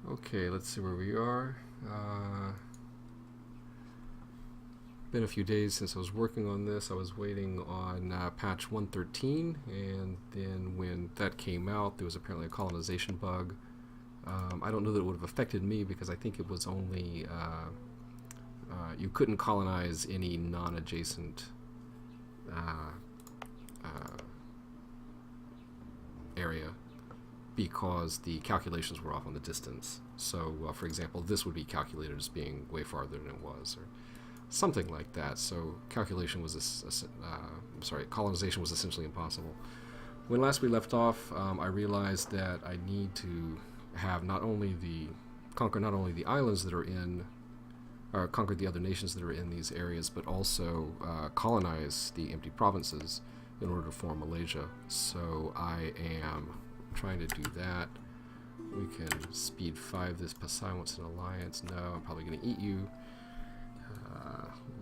Okay, let's see where we are. Been a few days since I was working on this. I was waiting on patch 113, and then when that came out, there was apparently a colonization bug. I don't know that it would have affected me because I think it was only you couldn't colonize any non-adjacent area because the calculations were off on the distance. So, for example, this would be calculated as being way farther than it was, or something like that. So, colonization was essentially impossible. When last we left off, I realized that I need to have conquer not only the islands that are in, or conquer the other nations that are in these areas, but also colonize the empty provinces in order to form Malaysia. So I am trying to do that. We can speed 5 this. Pasai wants an alliance. No, I'm probably going to eat you.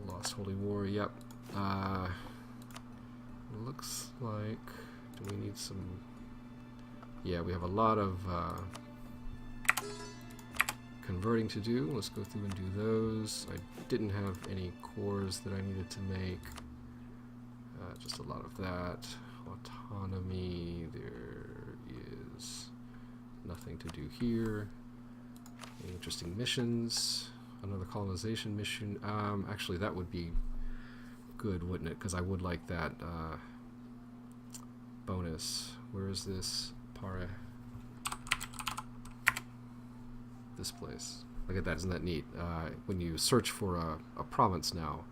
Lost Holy War, yep. Looks like, do we need some, yeah, we have a lot of converting to do. Let's go through and do those. I didn't have any cores that I needed to make. Just a lot of that. Autonomy, there is nothing to do here. Any interesting missions? Another colonization mission. Actually, that would be good, wouldn't it? Because I would like that bonus. Where is this? Pare. This place. Look at that, isn't that neat? When you search for a province now,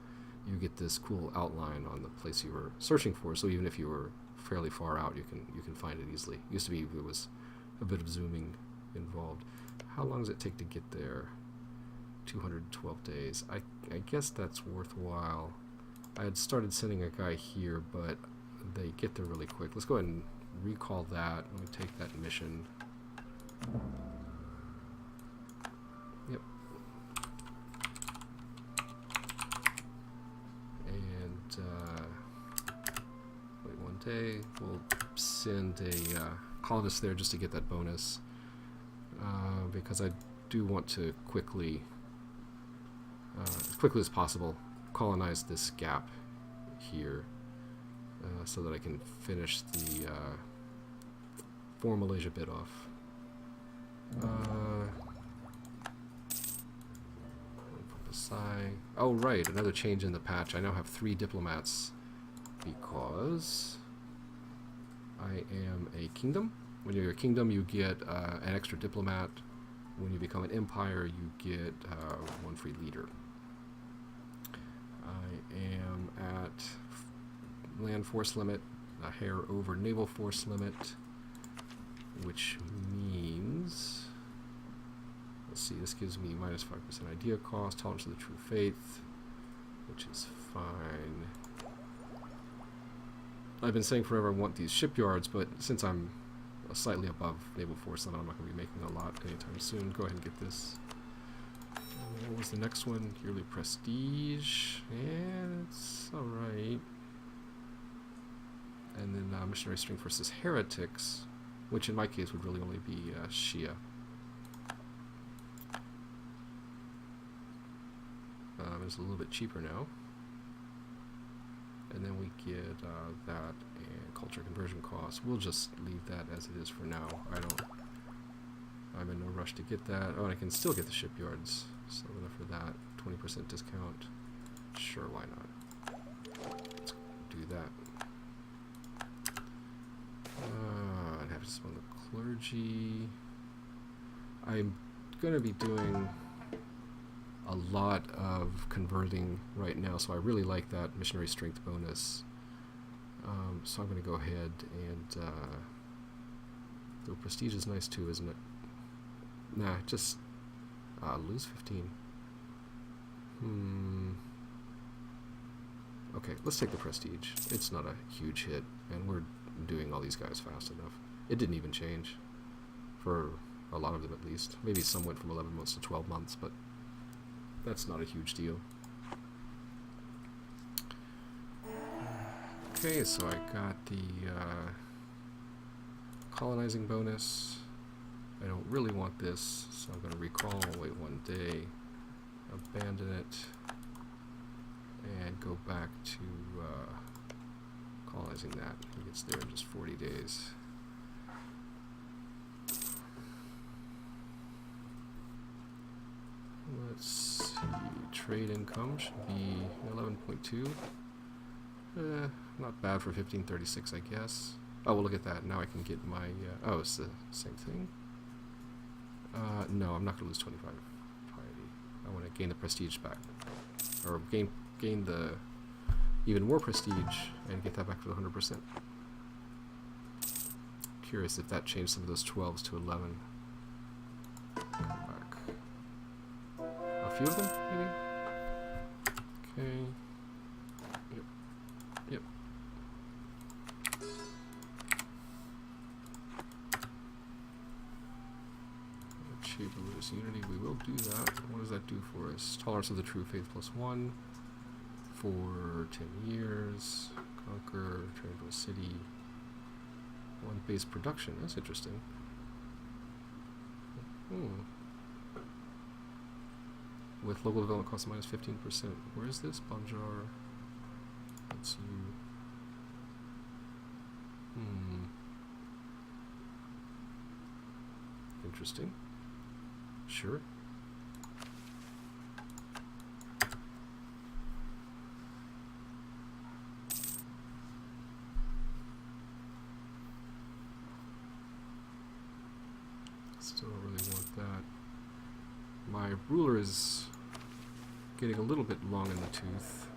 you get this cool outline on the place you were searching for. So even if you were fairly far out, you can find it easily. Used to be there was a bit of zooming involved. How long does it take to get there? 212 days. I guess that's worthwhile. I had started sending a guy here, but they get there really quick. Let's go ahead and recall that. Let me take that mission. Yep. And wait 1 day. We'll send a colonist there just to get that bonus, because I do want to quickly, as quickly as possible, colonize this gap here, so that I can finish the Form Malaysia bit off. Oh right, another change in the patch. I now have 3 diplomats because I am a kingdom. When you're a kingdom, you get an extra diplomat. When you become an empire, you get 1 free leader. I am at land force limit, a hair over naval force limit, which means, let's see, this gives me minus 5% idea cost, tolerance to the true faith, which is fine. I've been saying forever I want these shipyards, but since I'm slightly above naval force limit, I'm not going to be making a lot anytime soon. Go ahead and get this. What was the next one? Yearly prestige. Yeah, it's alright. And then missionary strength versus heretics, which in my case would really only be Shia. It's a little bit cheaper now. And then we get that and culture conversion costs. We'll just leave that as it is for now. I'm in no rush to get that. Oh, and I can still get the shipyards. So enough for that. 20% discount. Sure, why not? Let's do that. I'd have to spawn the clergy. I'm going to be doing a lot of converting right now, so I really like that missionary strength bonus. So I'm going to go ahead and the prestige is nice too, isn't it? Nah, just lose 15. Okay, let's take the prestige. It's not a huge hit, and we're doing all these guys fast enough. It didn't even change for a lot of them, at least. Maybe some went from 11 months to 12 months, but that's not a huge deal. Okay, so I got the colonizing bonus. I don't really want this, so I'm going to recall, wait 1 day, abandon it, and go back to colonizing that. He gets there in just 40 days. Let's see, trade income should be 11.2. Not bad for 1536, I guess. Oh, well, look at that. Now I can get my... oh, it's the same thing? No, I'm not going to lose 25 piety. I want to gain the prestige back. Or gain the even more prestige and get that back to 100%. Curious if that changed some of those 12s to 11. Come back. A few of them, maybe? Okay. Yep. Yep. Achieve religious unity. We will do that. What does that do for us? Tolerance of the true faith +1 for 10 years. Conquer, turn into a city. 1 base production. That's interesting. With local development cost -15%. Where is this? Banjar. That's you. Interesting. Sure. Still don't really want that. My ruler is getting a little bit long in the tooth.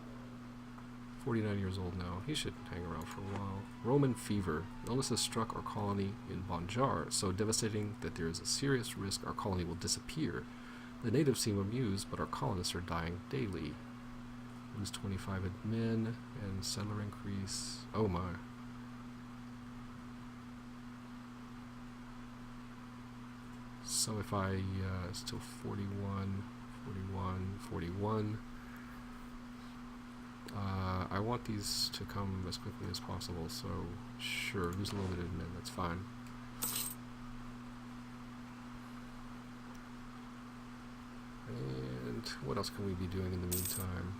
49 years old now. He should hang around for a while. Roman fever. Illness has struck our colony in Banjar, so devastating that there is a serious risk our colony will disappear. The natives seem amused, but our colonists are dying daily. Lose 25 admin and settler increase. Oh my. So if I, still 41, 41, 41. I want these to come as quickly as possible, so sure, lose a little bit of admin, that's fine. And what else can we be doing in the meantime?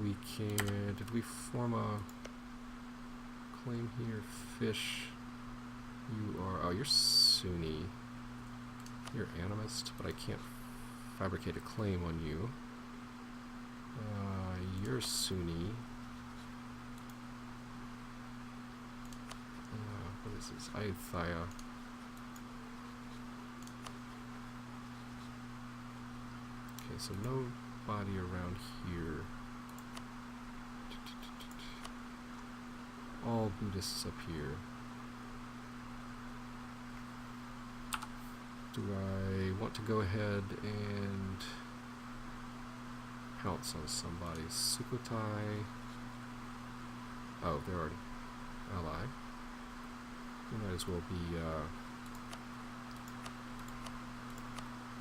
We can, did we form a claim here? Fish, you are, oh, you're Sunni. You're animist, but I can't fabricate a claim on you. You're Sunni. What is this? Aythaya. Okay, so nobody around here. All Buddhists up here. Do I want to go ahead and pounce on somebody? Sukhothai. Oh, they're already ally. We might as well be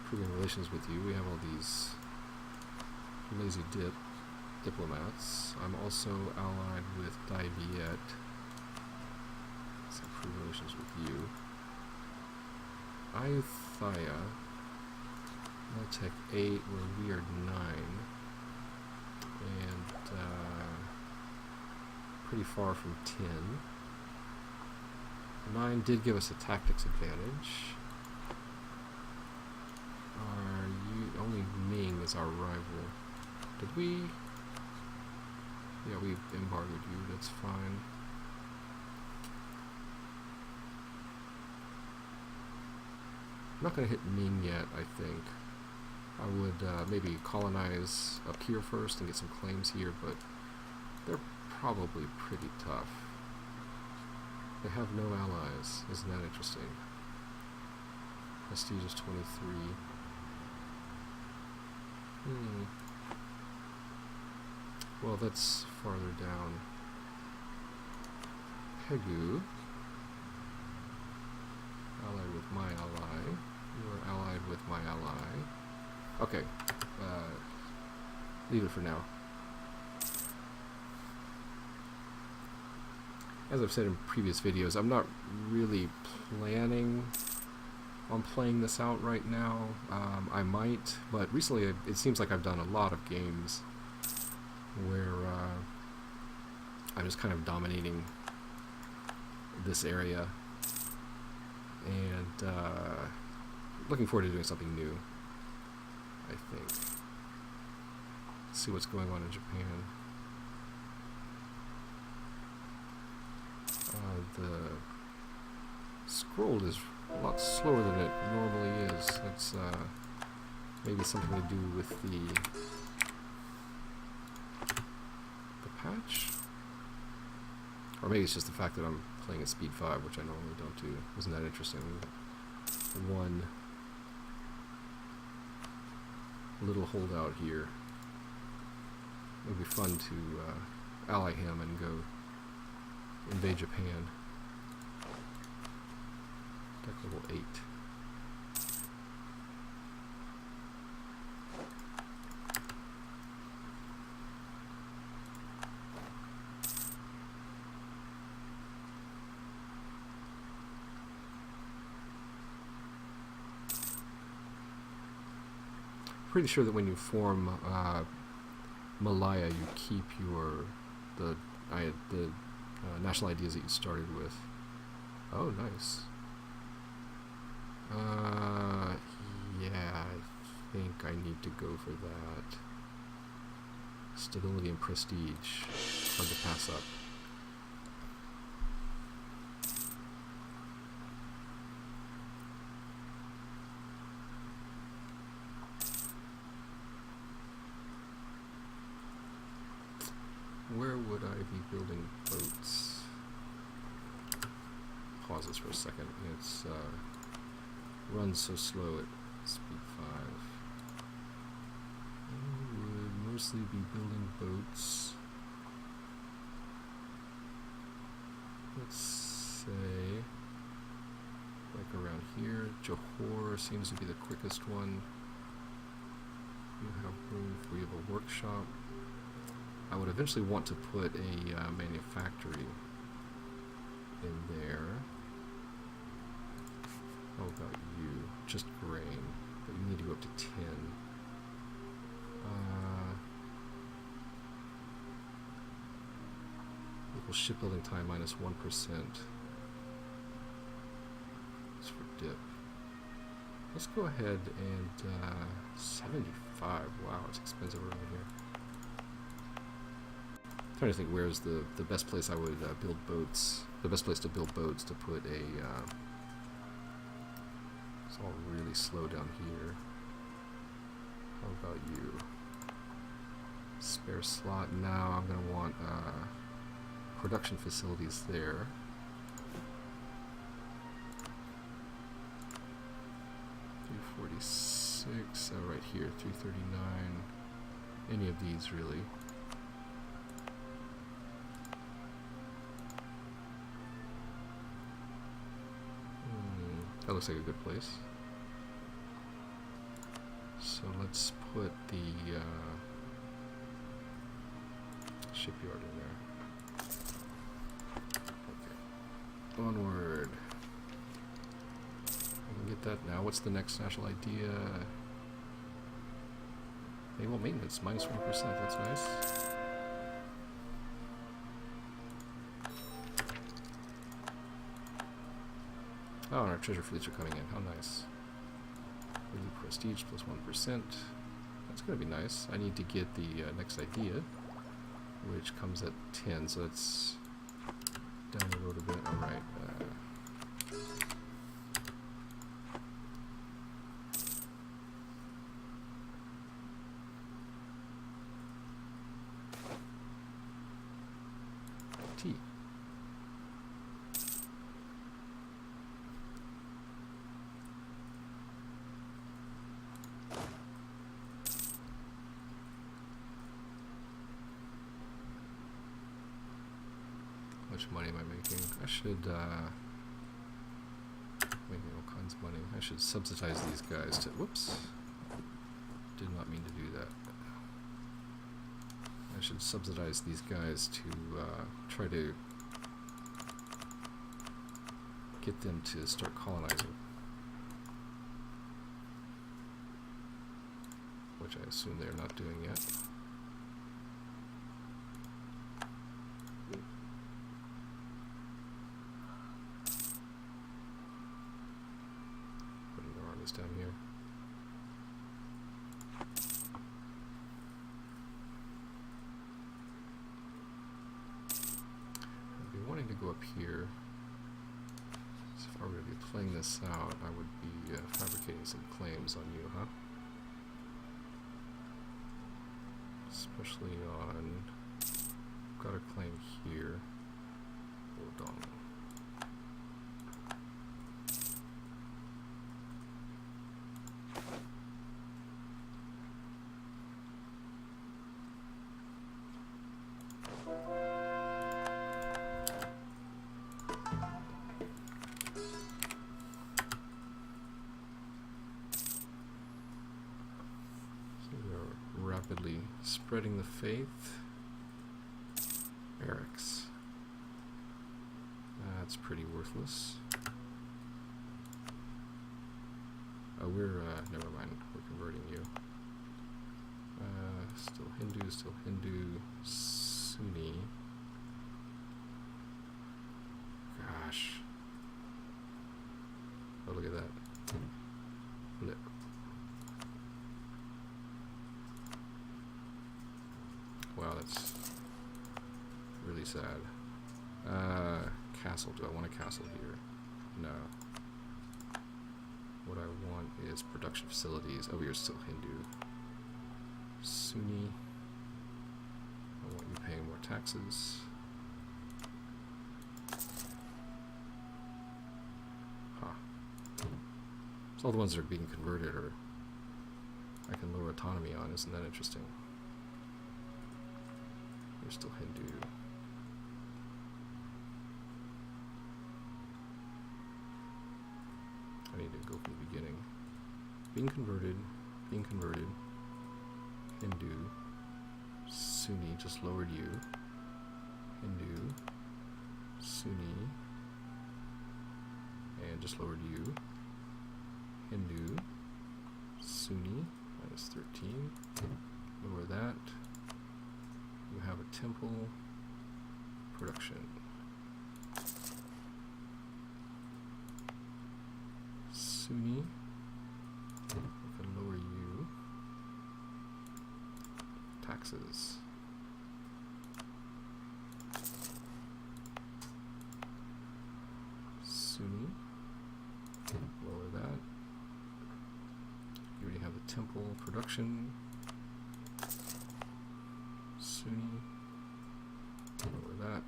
improving relations with you. We have all these lazy diplomats. I'm also allied with Dai Viet. Let's improve relations with you. Aythaya. Maltech 8, where we are 9. And pretty far from 10. 9 did give us a tactics advantage. Only Ming is our rival. Did we? Yeah, we embargoed you, that's fine. I'm not going to hit Ming yet, I think. I would maybe colonize up here first and get some claims here, but they're probably pretty tough. They have no allies. Isn't that interesting? Prestige is 23. Well, that's farther down. Pegu. Allied with my ally. You are allied with my ally. Okay. Leave it for now. As I've said in previous videos, I'm not really planning on playing this out right now. I might, but recently it seems like I've done a lot of games where I'm just kind of dominating this area, and looking forward to doing something new, I think. See what's going on in Japan. The scroll is a lot slower than it normally is. That's maybe something to do with the patch? Or maybe it's just the fact that I'm playing at speed 5, which I normally don't do. Isn't that interesting? One little holdout here. It would be fun to ally him and go invade Japan. Deck level 8. Pretty sure that when you form Malaya, you keep the national ideas that you started with. Oh, nice. Yeah, I think I need to go for that. Stability and prestige. Hard to pass up. Where would I be building boats? Pause this for a second. It's runs so slow at speed 5. I would mostly be building boats. Let's say like around here. Johor seems to be the quickest one. You have room for, you have a workshop. I would eventually want to put a manufactory in there. How about you? Just grain, but you need to go up to 10. Equals shipbuilding time minus 1%. It's for dip. Let's go ahead and 75. Wow, it's expensive around here. I'm trying to think where's the best place I would build boats. The best place to build boats to put a. It's all really slow down here. How about you? Spare slot. Now I'm gonna want production facilities there. $346. Oh, right here. $339. Any of these really. That looks like a good place. So let's put the shipyard in there. Okay. Onward. I can get that now. What's the next national idea? Naval maintenance, minus 1%. That's nice. Oh, and our treasure fleets are coming in. How nice. Really prestige plus 1%. That's going to be nice. I need to get the next idea, which comes at 10, so it's down the road a bit. Alright. T. How much money am I making? I should, making all kinds of money. I should subsidize these guys to, whoops. Did not mean to do that. I should subsidize these guys to, try to get them to start colonizing. which I assume they're not doing yet. Putting their armies down here. I'd be wanting to go up here. So if I were to be playing this out, I would be fabricating some claims on you, huh? Especially on, got a claim here. Hold on. Rapidly spreading the faith. Barracks. That's pretty worthless. Oh, we're, never mind, we're converting you. Still Hindu, Sunni. Gosh. Oh, look at that. Blip. Wow, that's really sad. Castle. Do I want a castle here? No. What I want is production facilities. Oh, you're still Hindu. Sunni. I want you paying more taxes. Huh. So all the ones that are being converted are I can lower autonomy on. Isn't that interesting? You're still Hindu. I need to go from the beginning. Being converted, Hindu, Sunni, just lowered you. Hindu, Sunni, and just lowered you. Hindu, Sunni, minus 13. Lower that. You have a temple. Production. Sunni. I can lower you. Taxes. Sunni. Lower that. You already have the temple. Production. Sunni. Lower that.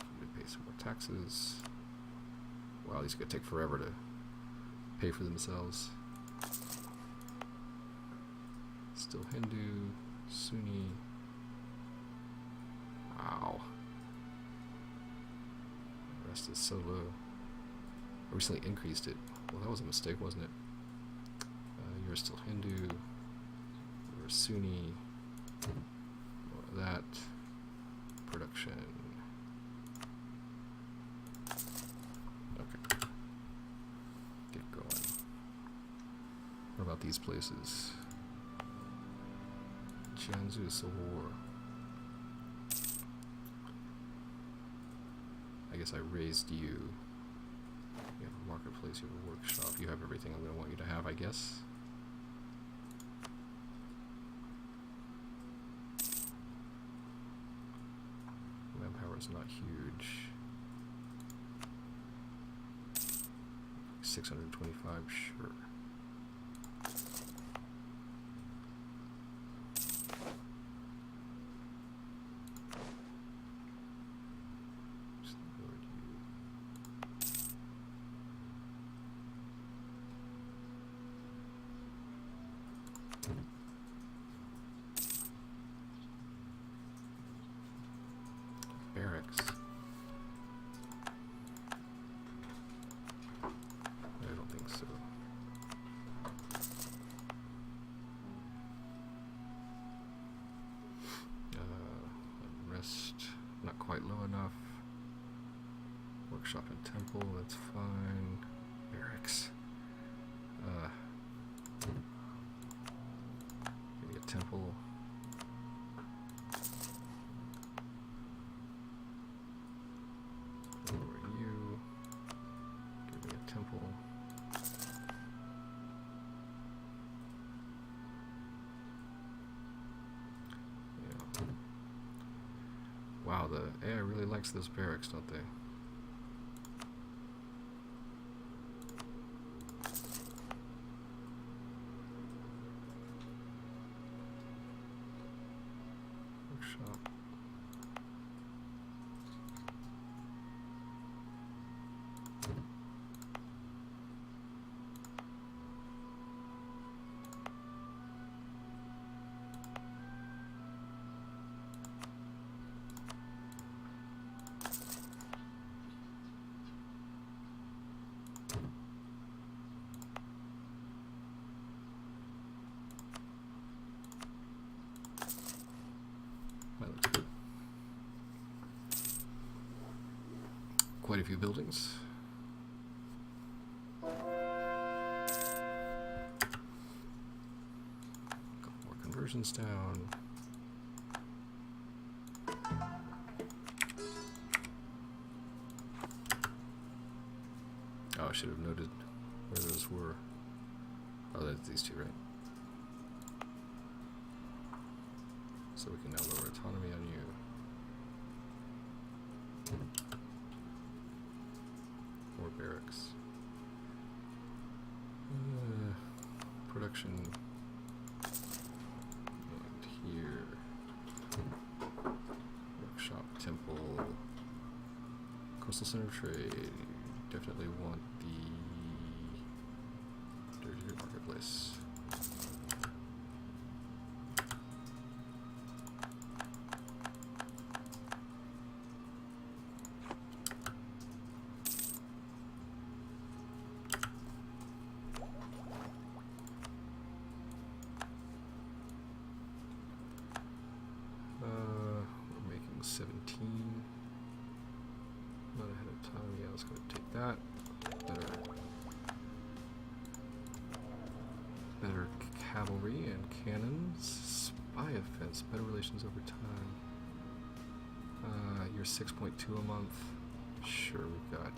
You need to pay some more taxes. Wow, these are going to take forever to pay for themselves. Still Hindu, Sunni. Wow. The rest is so low. I recently increased it. Well, that was a mistake, wasn't it? You're still Hindu. You're Sunni. Lower that. Production. Okay. Get going. What about these places? Jiangsu Civil War. I guess I raised you. You have a marketplace, you have a workshop, you have everything I'm going to want you to have, I guess. Manpower is not huge. 625, sure. Barracks. I don't think so. Rest, not quite low enough. Workshop and temple, that's fine. Barracks. the AI really likes those barracks, don't they? Workshop. That looks good. Quite a few buildings. Couple more conversions down. Oh, I should have noted where those were. Oh, that's these two, right? So we can now lower autonomy on you. More barracks. Production. And here. Workshop, temple. Coastal center of trade. Definitely want the dirty marketplace. We're making 17. Not ahead of time. Yeah, I was going to take that. Better cavalry and cannons. Spy offense. Better relations over time. You're 6.2 a month. Sure, we've got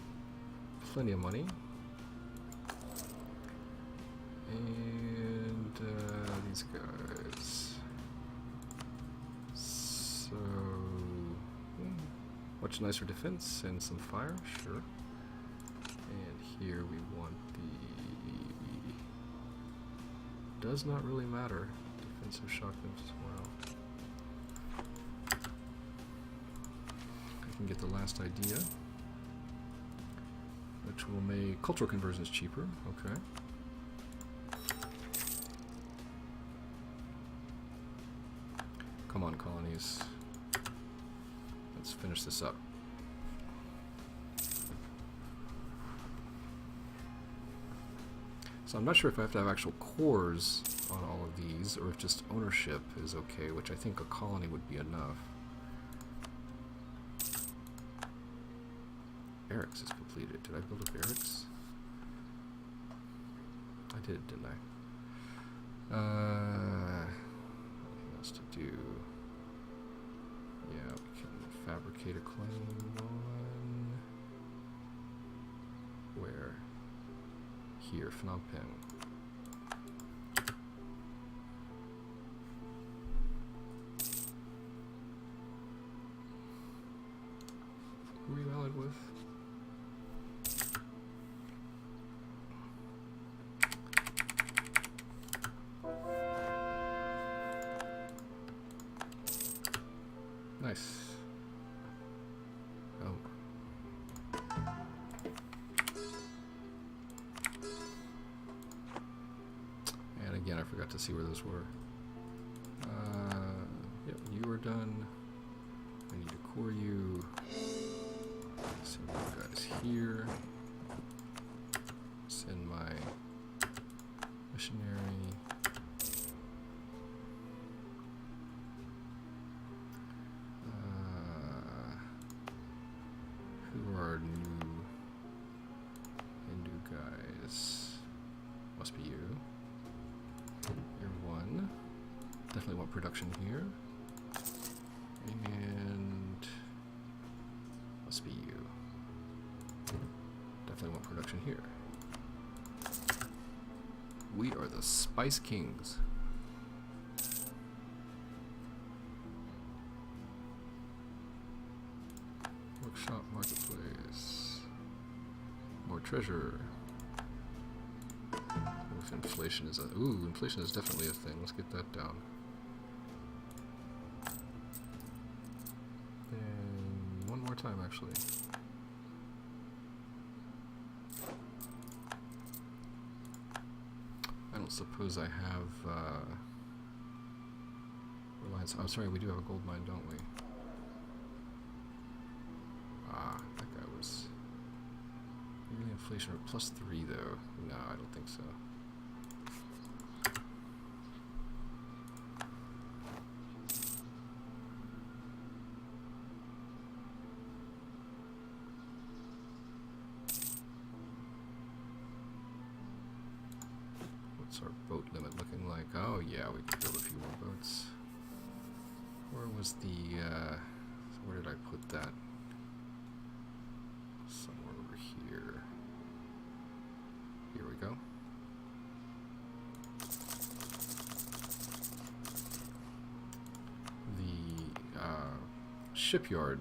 plenty of money. And these guys. So, much nicer defense and some fire, sure. And here we want the... Does not really matter. Defensive shotguns as well. I can get the last idea, which will make cultural conversions cheaper. Okay. Come on, colonies. Let's finish this up. So I'm not sure if I have to have actual cores on all of these, or if just ownership is okay, which I think a colony would be enough. Barracks is completed. Did I build a barracks? I did, didn't I? Nothing else to do. Yeah, we can fabricate a claim on... Where? Here, Phnom Penh. Who are we allied with? Nice. Oh. And again, I forgot to see where those were. Yep, you are done. I need to core you. Send you guys here. Send my missionary. Who are new Hindu guys? Must be you. You're one. Definitely want production here. And must be you. Definitely want production here. We are the Spice Kings. treasure. If inflation is inflation is definitely a thing. Let's get that down. And one more time, actually. I don't suppose I have reliance. I'm sorry, we do have a gold mine, don't we? Ah, that guy was yearly inflation rate +3 though. No, I don't think so. What's our boat limit looking like? Oh yeah, we could build a few more boats. Where was the, where did I put that? Somewhere over here. Here we go. The shipyard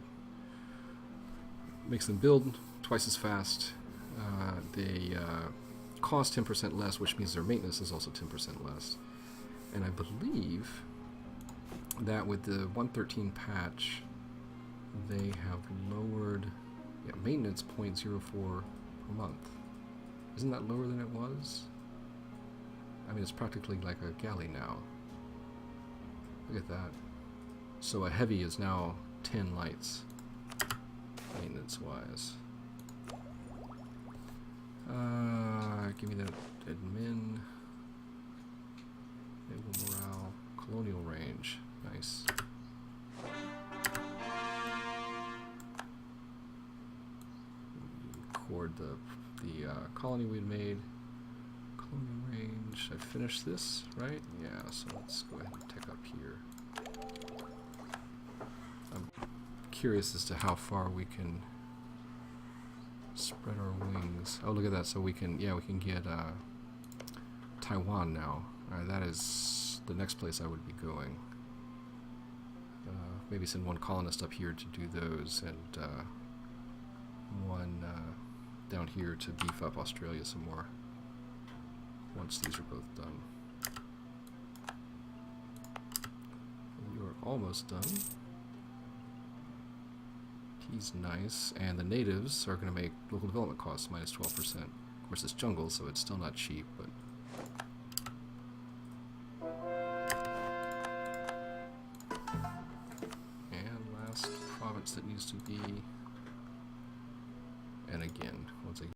makes them build twice as fast. They cost 10% less, which means their maintenance is also 10% less. And I believe that with the 113 patch, they have lowered maintenance 0.04 per month. Isn't that lower than it was? I mean, it's practically like a galley now. Look at that. So a heavy is now 10 lights, maintenance-wise. Give me that admin. Naval morale. Colonial range. Nice. Record the colony we had made. Colonial range. I finished this, right? Yeah, so let's go ahead and tick up here. I'm curious as to how far we can spread our wings. Oh, look at that. So we can, we can get Taiwan now. Alright, that is the next place I would be going. Maybe send one colonist up here to do those, and one down here to beef up Australia some more once these are both done. We are almost done. He's nice, and the natives are going to make local development costs -12%. Of course, it's jungle, so it's still not cheap, but and last province that needs to be, and again, once again.